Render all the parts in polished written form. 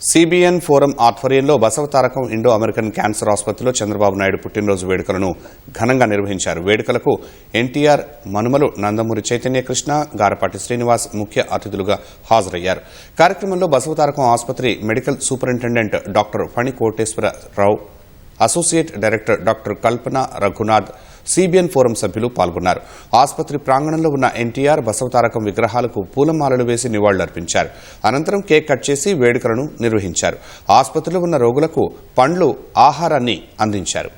CBN forum ఆధ్వర్యంలో Basavatarakam Indo American cancer ఆసుపత్రిలో చంద్రబాబు నాయుడు పుట్టినరోజు వేడుకలను ఘనంగా నిర్వహించారు. వేడుకలకు ఎన్టీఆర్ మనుమలు నందమూరి చైతన్యకృష్ణ, గారపాటి శ్రీనివాస్ ముఖ్య అతిథులుగా హాజరయ్యారు. కార్యక్రమంలో బసవతారకం ఆసుపత్రి medical superintendent doctor Phani Koteswara Rao, associate director doctor Kalpana Raghunath, CBN forum సభ్యులు పాల్గొన్నారు. ఆసుపత్రి ప్రాంగణంలో ఉన్న ఎన్టీఆర్, బసవతారకం విగ్రహాలకు పూలమాలలు వేసి నివాళులర్పించారు. అనంతరం కేక్ కట్ చేసి వేడుకలను నిర్వహించారు. ఆసుపత్రిలో ఉన్న రోగులకు పండ్లు, ఆహారాన్ని అందించారు.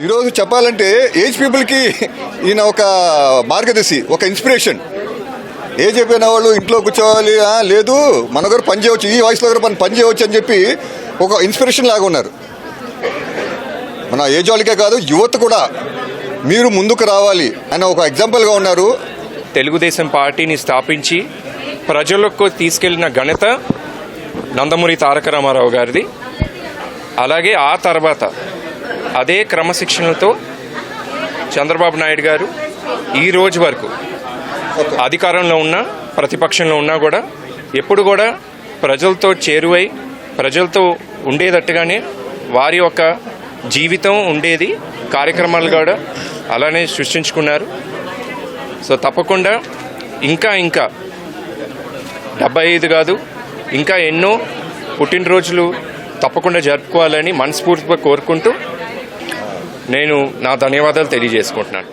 ఈరోజు చెప్పాలంటే ఏజ్ పీపుల్కి ఈయన ఒక మార్గదర్శి, ఒక ఇన్స్పిరేషన్. ఏజ్ అయిపోయిన వాళ్ళు ఇంట్లో కూర్చోవాలి, లేదు మన దగ్గర పని చేయవచ్చు, ఈ వయసులో దగ్గర పని చేయవచ్చు అని చెప్పి ఒక ఇన్స్పిరేషన్ లాగా ఉన్నారు. మన ఏజ్ వాళ్ళకే కాదు, యువత కూడా మీరు ముందుకు రావాలి అని ఒక ఎగ్జాంపుల్గా ఉన్నారు. తెలుగుదేశం పార్టీని స్థాపించి ప్రజలకు తీసుకెళ్లిన ఘనత నందమూరి తారక రామారావు గారిది. అలాగే ఆ తర్వాత అదే క్రమశిక్షణతో చంద్రబాబు నాయుడు గారు ఈ రోజు వరకు అధికారంలో ఉన్నా, ప్రతిపక్షంలో ఉన్నా కూడా ఎప్పుడు కూడా ప్రజలతో చేరువై ప్రజలతో ఉండేటట్టుగానే వారి యొక్క జీవితం ఉండేది. కార్యక్రమాలు కూడా అలానే సృష్టించుకున్నారు. సో తప్పకుండా ఇంకా 75 కాదు, ఇంకా ఎన్నో పుట్టినరోజులు తప్పకుండా జరుపుకోవాలని మనస్ఫూర్తిగా కోరుకుంటూ నేను నా ధన్యవాదాలు తెలియజేసుకుంటున్నాను.